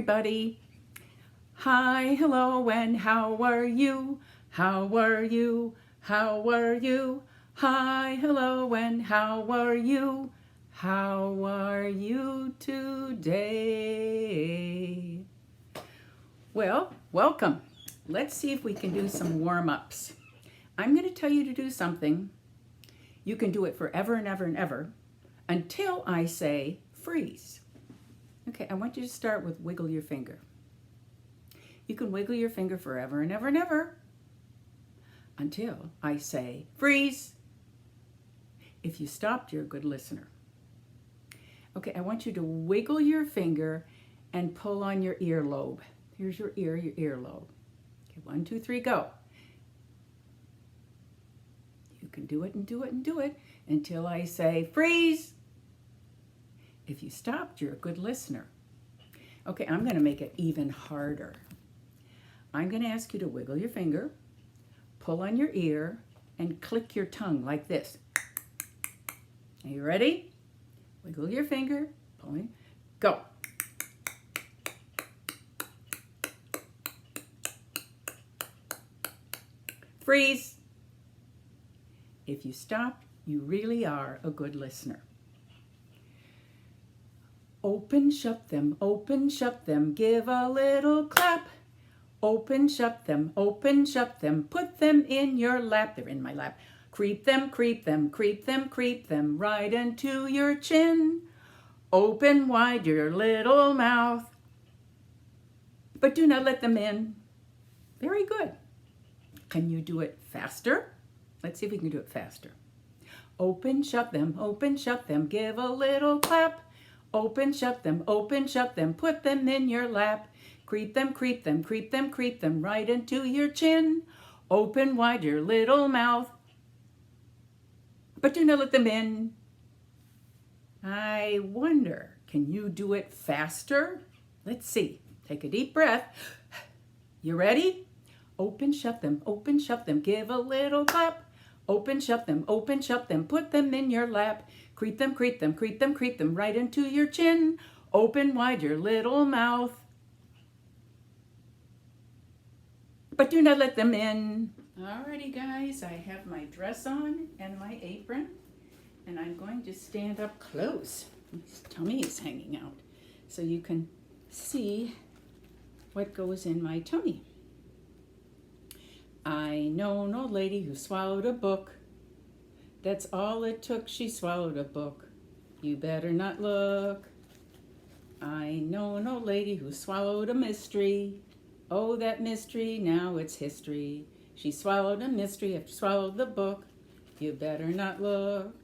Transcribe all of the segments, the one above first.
everybody. Hi, hello, and how are you? How are you? How are you? Hi, hello, and how are you? How are you today? Well, welcome. Let's see if we can do some warm-ups. I'm going to tell you to do something. You can do it forever and ever and ever until I say freeze. Okay, I want you to start with wiggle your finger. You can wiggle your finger forever and ever and ever until I say freeze. If you stopped, you're a good listener. Okay, I want you to wiggle your finger and pull on your earlobe. Here's your earlobe. Okay, 1, 2, 3, go. You can do it and do it and do it until I say freeze. If you stopped, you're a good listener. Okay, I'm going to make it even harder. I'm going to ask you to wiggle your finger, pull on your ear, and click your tongue like this. Are you ready? Wiggle your finger, pull in, go. Freeze. If you stop, you really are a good listener. Open, shut them, give a little clap. Open, shut them, put them in your lap. They're in my lap. Creep them, right into your chin. Open wide your little mouth, but do not let them in. Very good. Can you do it faster? Let's see if we can do it faster. Open, shut them, give a little clap. Open, shut them, put them in your lap. Creep them, right into your chin. Open wide your little mouth, but do not let them in. I wonder, can you do it faster? Let's see. Take a deep breath. You ready? Open, shut them, give a little clap. Open, shut them, put them in your lap. Creep them, right into your chin. Open wide your little mouth, but do not let them in. Alrighty, guys, I have my dress on and my apron, and I'm going to stand up close. My tummy is hanging out, so you can see what goes in my tummy. I know no lady who swallowed a book. That's all it took, she swallowed a book. You better not look. I know no lady who swallowed a mystery. Oh, that mystery, now it's history. She swallowed a mystery after swallowed the book. You better not look.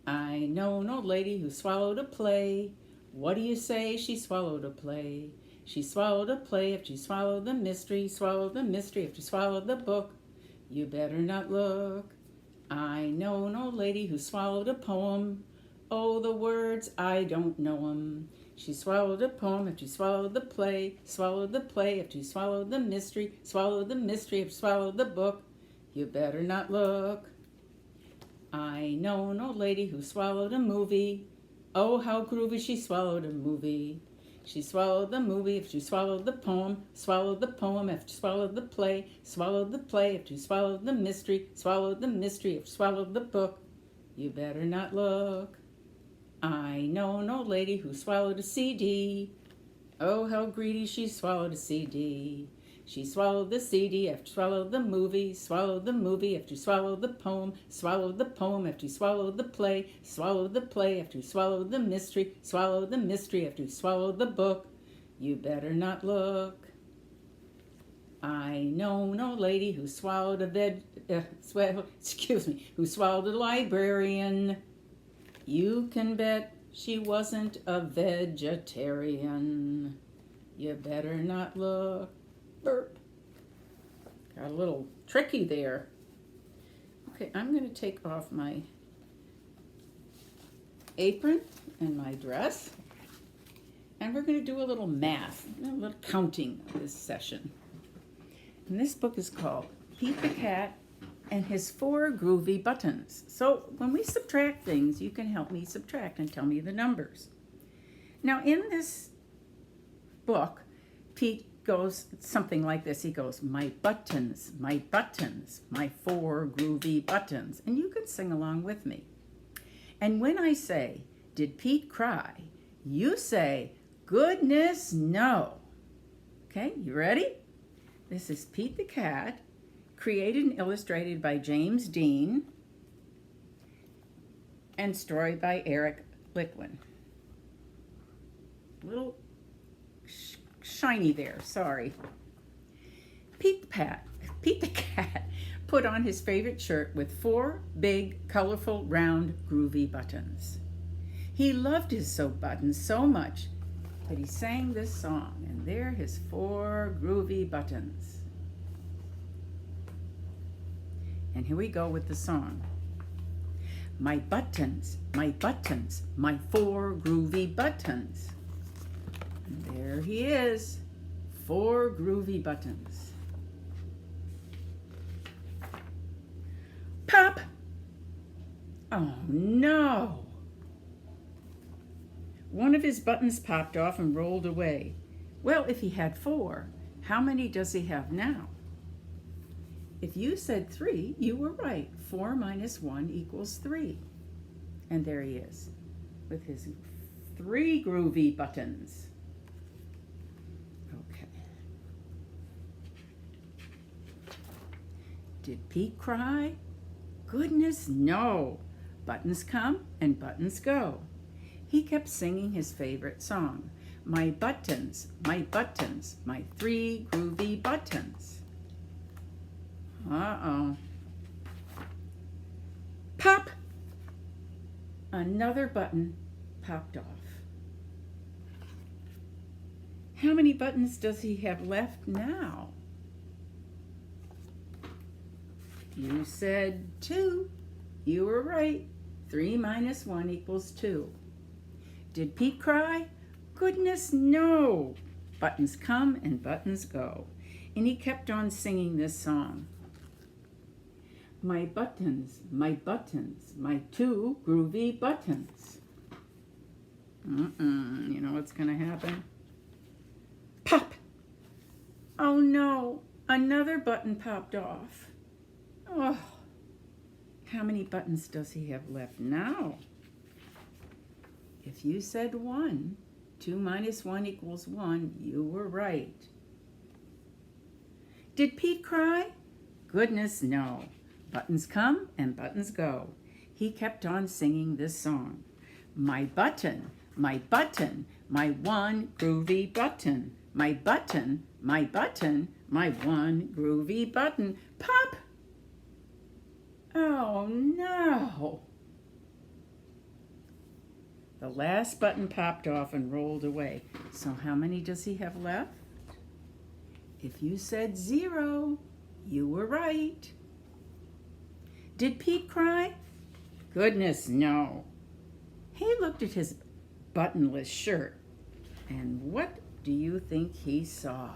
I know no lady who swallowed a play. What do you say? She swallowed a play. She swallowed a play after she swallowed the mystery. Swallowed the mystery after she swallowed the book. You better not look. I know no lady who swallowed a poem. Oh, the words, I don't know 'em. She swallowed a poem after she swallowed the play. Swallowed the play after she swallowed the mystery. Swallowed the mystery after she swallowed the book. You better not look. I know no lady who swallowed a movie. Oh, how groovy, she swallowed a movie. She swallowed the movie after she swallowed the poem. Swallowed the poem after she swallowed the play. Swallowed the play after she swallowed the mystery. Swallowed the mystery after she swallowed the book. You better not look. I know no lady who swallowed a CD. Oh, how greedy, she swallowed a CD. She swallowed the CD after she swallowed the movie. Swallowed the movie after she swallowed the poem. Swallowed the poem after she swallowed the play. Swallowed the play after she swallowed the mystery. Swallowed the mystery after she swallowed the book. You better not look. I know no lady who swallowed who swallowed a librarian. You can bet she wasn't a vegetarian. You better not look. Burp. Got a little tricky there. Okay, I'm going to take off my apron and my dress, and we're going to do a little math, a little counting this session. And this book is called Pete the Cat and His 4 Groovy Buttons. So when we subtract things, you can help me subtract and tell me the numbers. Now in this book, Pete goes something like this. He goes, my buttons, my 4 groovy buttons. And you can sing along with me. And when I say, did Pete cry? You say, goodness, no. Okay, you ready? This is Pete the Cat, created and illustrated by James Dean, and story by Eric Lickwin. Little shiny there, sorry. Pete the Cat put on his favorite shirt with 4 big, colorful, round, groovy buttons. He loved his soap buttons so much that he sang this song, and there are his 4 groovy buttons. And here we go with the song. My buttons, my 4 groovy buttons. And there he is, 4 groovy buttons. Pop! Oh no! One of his buttons popped off and rolled away. Well, if he had 4, how many does he have now? If you said 3, you were right. 4 minus 1 equals 3. And there he is, with his 3 groovy buttons. Okay. Did Pete cry? Goodness, no. Buttons come and buttons go. He kept singing his favorite song, my buttons, my 3 groovy buttons. Uh-oh. Pop! Another button popped off. How many buttons does he have left now? You said 2. You were right. 3 minus 1 equals 2. Did Pete cry? Goodness, no. Buttons come and buttons go. And he kept on singing this song. My buttons, my 2 groovy buttons. You know what's going to happen? Pop! Oh no, another button popped off. Oh, how many buttons does he have left now? If you said 1, 2 minus 1 equals 1, you were right. Did Pete cry? Goodness, no. Buttons come and buttons go. He kept on singing this song. My button, my 1 groovy button. My button, my 1 groovy button. Pop! Oh no! The last button popped off and rolled away. So how many does he have left? If you said 0, you were right. Did Pete cry? Goodness, no. He looked at his buttonless shirt, and what do you think he saw?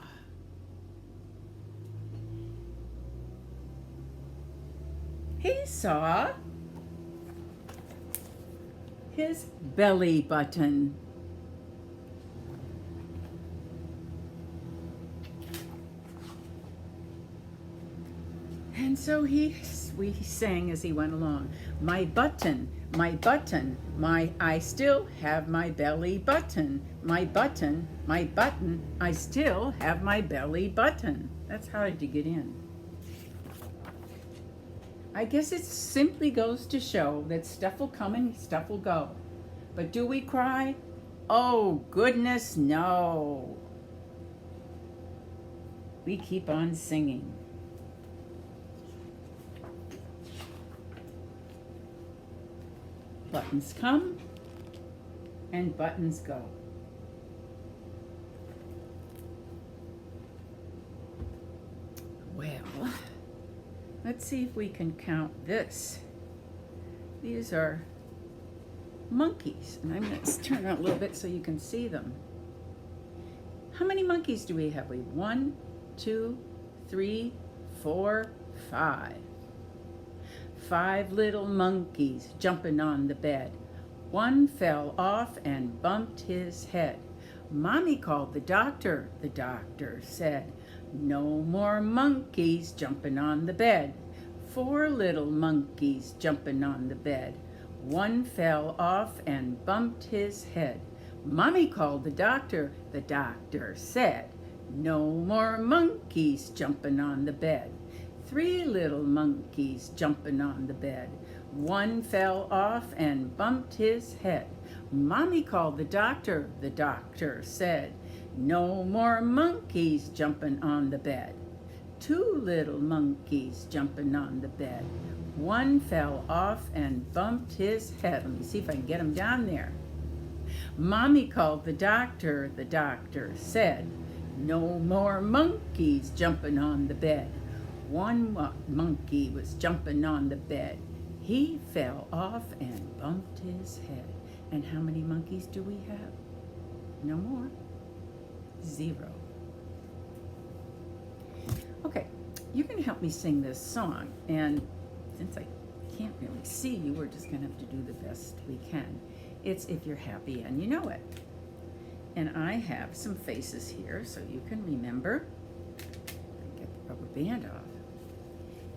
He saw his belly button. And so we sang as he went along. My button, I still have my belly button. My button, I still have my belly button. That's hard to get in. I guess it simply goes to show that stuff will come and stuff will go. But do we cry? Oh, goodness, no. We keep on singing. Buttons come and buttons go. Well, let's see if we can count this. These are monkeys, and I'm going to turn out a little bit so you can see them. How many monkeys do we have? We have 1, 2, 3, 4, 5. 5 little monkeys jumping on the bed. One fell off and bumped his head. Mommy called the doctor. The doctor said, no more monkeys jumping on the bed. 4 little monkeys jumping on the bed. One fell off and bumped his head. Mommy called the doctor. The doctor said, no more monkeys jumping on the bed. 3 little monkeys jumping on the bed. One fell off and bumped his head. Mommy called the doctor. The doctor said, no more monkeys jumping on the bed. 2 little monkeys jumping on the bed. One fell off and bumped his head. Let me see if I can get him down there. Mommy called the doctor. The doctor said, no more monkeys jumping on the bed. One monkey was jumping on the bed. He fell off and bumped his head. And how many monkeys do we have? No more. 0. Okay, you're going to help me sing this song. And since I can't really see you, we're just going to have to do the best we can. It's If You're Happy and You Know It. And I have some faces here so you can remember. Get the rubber band off.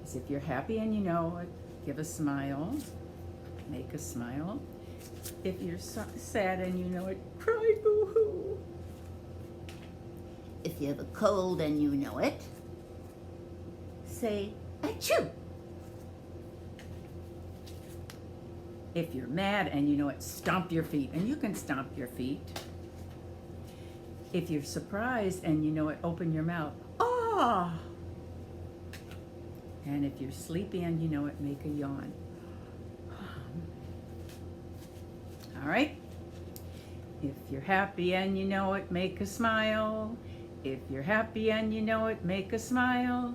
It's if you're happy and you know it, give a smile, make a smile. If you're sad and you know it, cry boo-hoo. If you have a cold and you know it, say achoo. If you're mad and you know it, stomp your feet. And you can stomp your feet. If you're surprised and you know it, open your mouth. Ah! And if you're sleepy and you know it, make a yawn. All right? If you're happy and you know it, make a smile. If you're happy and you know it, make a smile.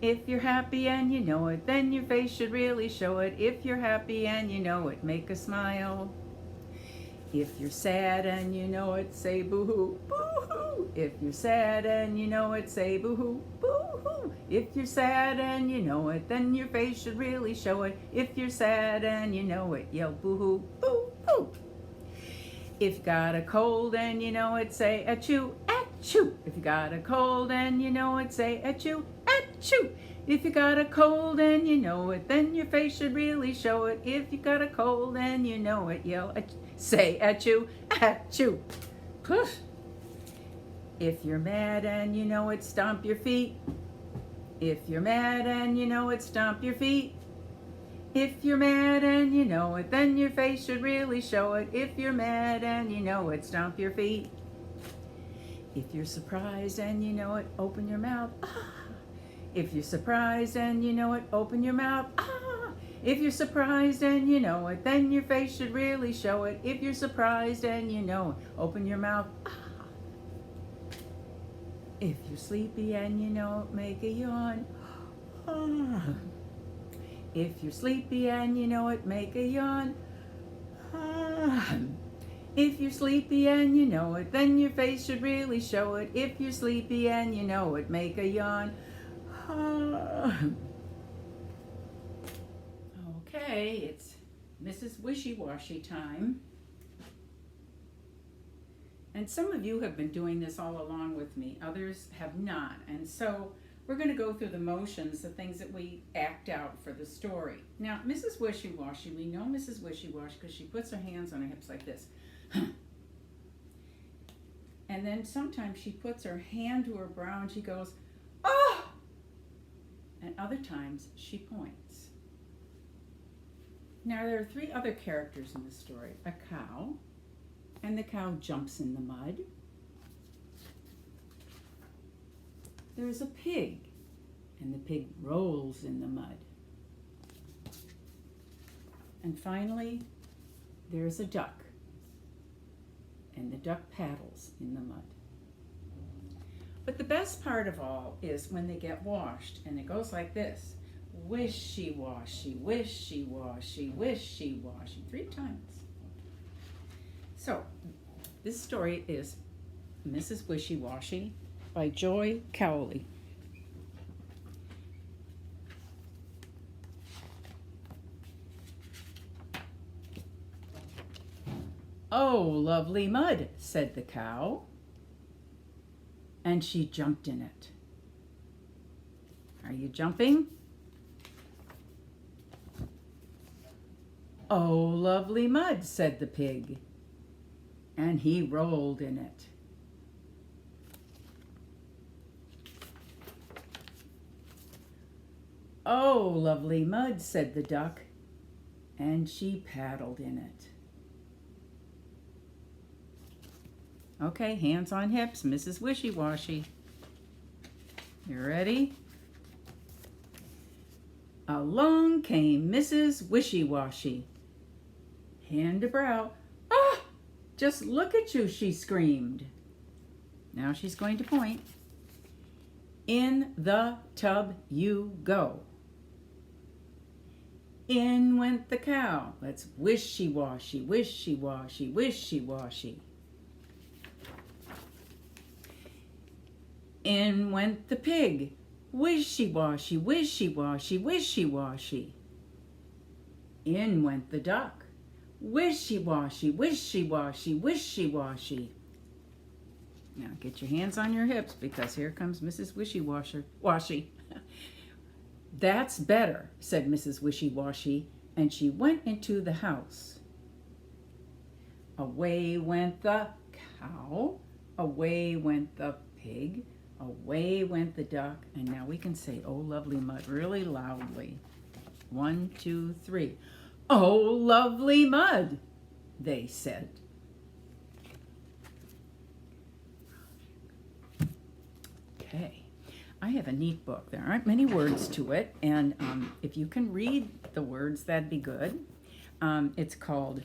If you're happy and you know it, then your face should really show it. If you're happy and you know it, make a smile. If you're sad and you know it, say boo-hoo, boo-hoo. If you're sad and you know it, say boo-hoo, boo-hoo. If you're sad and you know it, then your face should really show it. If you're sad and you know it, yell boo-hoo, boo-hoo. If you got a cold and you know it, say achoo, achoo. If you got a cold and you know it, say achoo, achoo. If you got a cold and you know it, then your face should really show it. If you got a cold and you know it, yell, say achoo, achoo. Poof. If you're mad and you know it, stomp your feet. If you're mad and you know it, stomp your feet. If you're mad and you know it, then your face should really show it. If you're mad and you know it, stomp your feet. If you're surprised and you know it, open your mouth. Ah. If you're surprised and you know it, open your mouth. Ah! If you're surprised and you know it, then your face should really show it. If you're surprised and you know it, open your mouth. Ah! If you're sleepy and you know it, make a yawn. Ah! If you're sleepy and you know it, make a yawn. Ah! If you're sleepy and you know it, then your face should really show it. If you're sleepy and you know it, make a yawn. Okay, it's Mrs. Wishy-Washy time. And some of you have been doing this all along with me, others have not. And so we're going to go through the motions, the things that we act out for the story. Now, Mrs. Wishy-Washy, we know Mrs. Wishy-Washy because she puts her hands on her hips like this. And then sometimes she puts her hand to her brow and she goes, oh! And other times she points. Now there are 3 other characters in the story. A cow, and the cow jumps in the mud. There's a pig, and the pig rolls in the mud. And finally, there's a duck, and the duck paddles in the mud. But the best part of all is when they get washed, and it goes like this. Wishy-washy, wishy-washy, wishy-washy, 3 times. So, this story is Mrs. Wishy-Washy by Joy Cowley. Oh, lovely mud, said the cow. and she jumped in it. Are you jumping? Oh, lovely mud, said the pig, and he rolled in it. Oh, lovely mud, said the duck, and she paddled in it. Okay, hands on hips, Mrs. Wishy-Washy. You ready? Along came Mrs. Wishy-Washy. Hand to brow. Ah! Just look at you, she screamed. Now she's going to point. In the tub you go. In went the cow. Let's wishy-washy, wishy-washy, wishy-washy. In went the pig. Wishy-washy, wishy-washy, wishy-washy. In went the duck. Wishy-washy, wishy-washy, wishy-washy. Now get your hands on your hips because here comes Mrs. Wishy-Washy. That's better, said Mrs. Wishy-Washy, and she went into the house. Away went the cow, away went the pig, away went the duck, and now we can say, oh, lovely mud, really loudly. 1, 2, 3. Oh, lovely mud, they said. Okay, I have a neat book. There aren't many words to it, and if you can read the words, that'd be good. It's called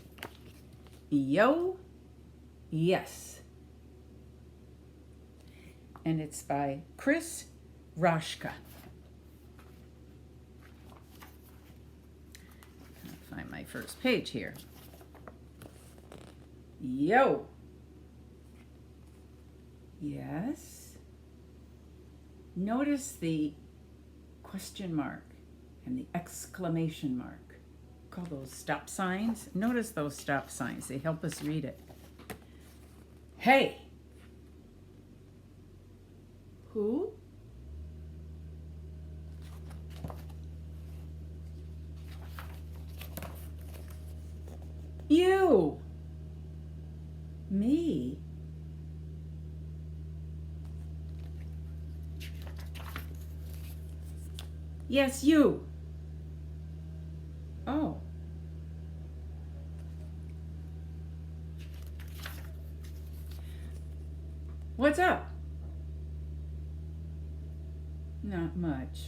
Yo, Yes, and it's by Chris Rashka. I'll find my first page here. Yo, yes. Notice the question mark and the exclamation mark. Call those stop signs. Notice those stop signs. They help us read it. Hey. Who? You. Me. Yes, you. Oh. What's up? Not much.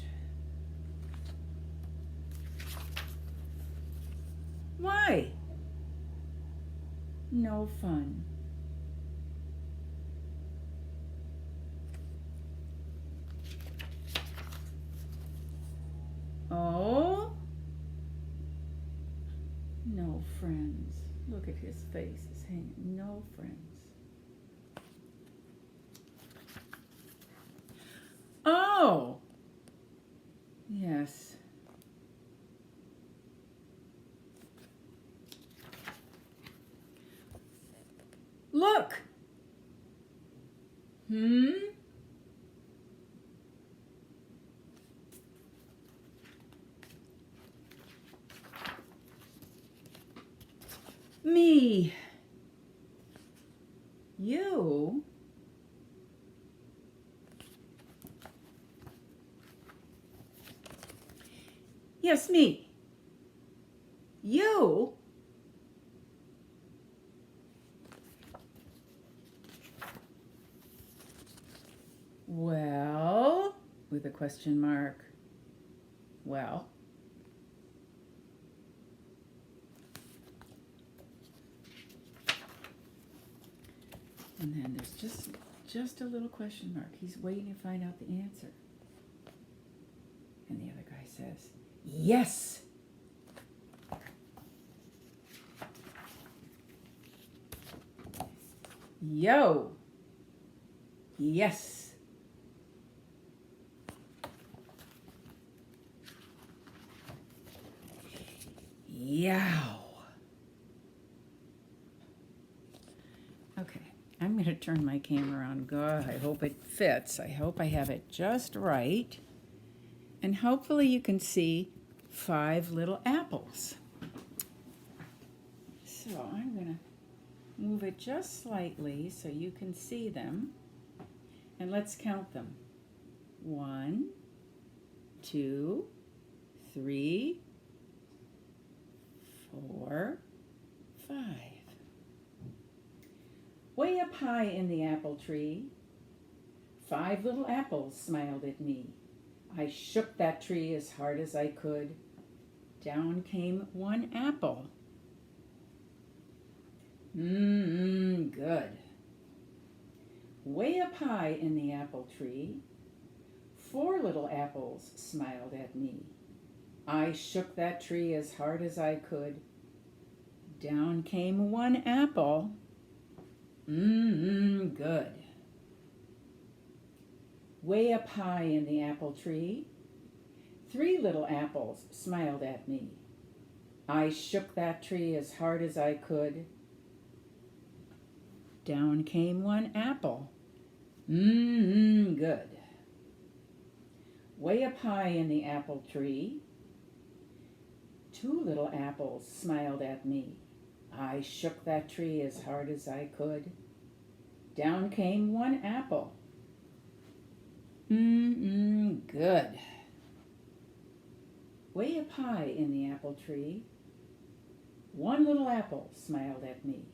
Why? No fun. Oh? No friends. Look at his face. It's hanging. No friends. Oh! Yes. Look! Me. You. Yes, me. You. Well, with a question mark. Well. And then there's just a little question mark. He's waiting to find out the answer. And the other guy says, yes. Yo. Yes. Yow. Okay, I'm going to turn my camera on. God, I hope it fits. I hope I have it just right. And hopefully you can see 5 little apples. So I'm going to move it just slightly so you can see them. And let's count them. 1, 2, 3, 4, 5. Way up high in the apple tree, 5 little apples smiled at me. I shook that tree as hard as I could. Down came 1 apple. Good. Way up high in the apple tree, 4 little apples smiled at me. I shook that tree as hard as I could. Down came 1 apple. Good. Way up high in the apple tree, 3 little apples smiled at me. I shook that tree as hard as I could. Down came 1 apple. Good. Way up high in the apple tree, 2 little apples smiled at me. I shook that tree as hard as I could. Down came 1 apple. Good. Way up high in the apple tree, 1 little apple smiled at me.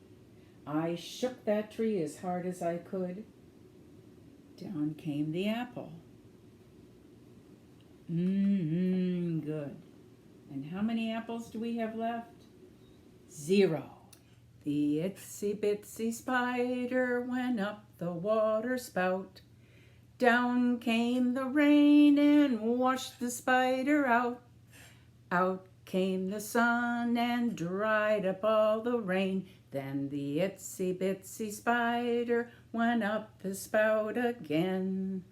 I shook that tree as hard as I could. Down came the apple. Good. And how many apples do we have left? 0. The itsy bitsy spider went up the water spout. Down came the rain and washed the spider out. Out came the sun and dried up all the rain. Then the itsy bitsy spider went up the spout again.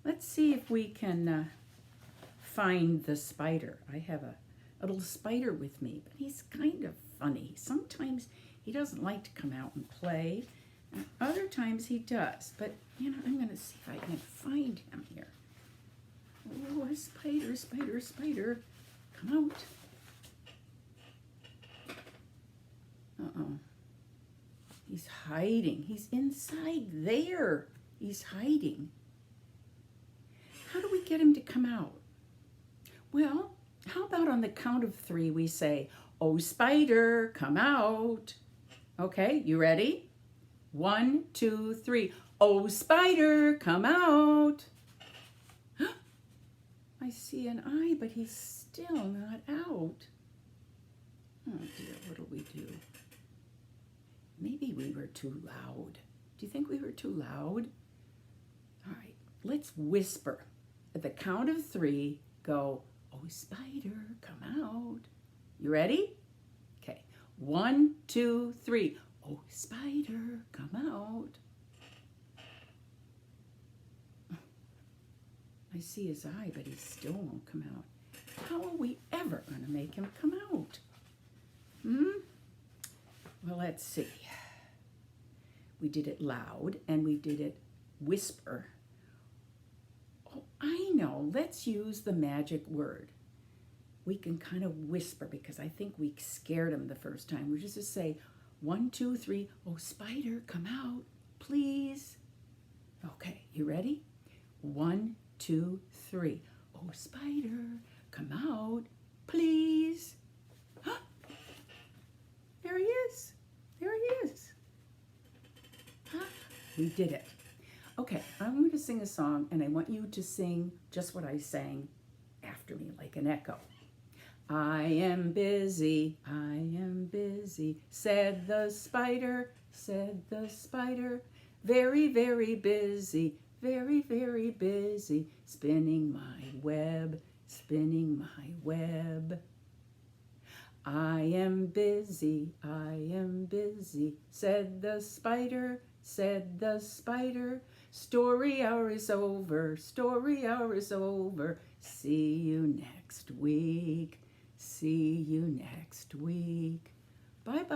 Let's see if we can find the spider. I have a little spider with me, but he's kind of funny. Sometimes he doesn't like to come out and play, and other times he does. But, I'm going to see if I can find him here. Oh, a spider, spider, spider. Come out. Uh-oh. He's hiding. He's inside there. He's hiding. How do we get him to come out? Well, how about on the count of 3 we say, "Oh, spider, come out." Okay, you ready? 1, 2, 3. Oh, spider, come out. I see an eye, but he's still not out. Oh dear, what'll we do? Maybe we were too loud. Do you think we were too loud? All right, let's whisper. At the count of 3, go, "Oh, spider, come out." You ready? Okay, 1, 2, 3. Oh, spider, come out. I see his eye, but he still won't come out. How are we ever going to make him come out? Well, let's see. We did it loud and we did it whisper. Oh, I know. Let's use the magic word. We can kind of whisper because I think we scared him the first time. We just say, 1, 2, 3. Oh, spider, come out, please. Okay, you ready? 1, 2, 3. Oh, spider, come out, please. There he is. There he is. We did it. Okay, I'm going to sing a song, and I want you to sing just what I sang after me, like an echo. I am busy, said the spider, very, very busy, very, very busy, spinning my web, spinning my web. I am busy, said the spider, story hour is over, story hour is over, see you next week, see you next week. Bye-bye.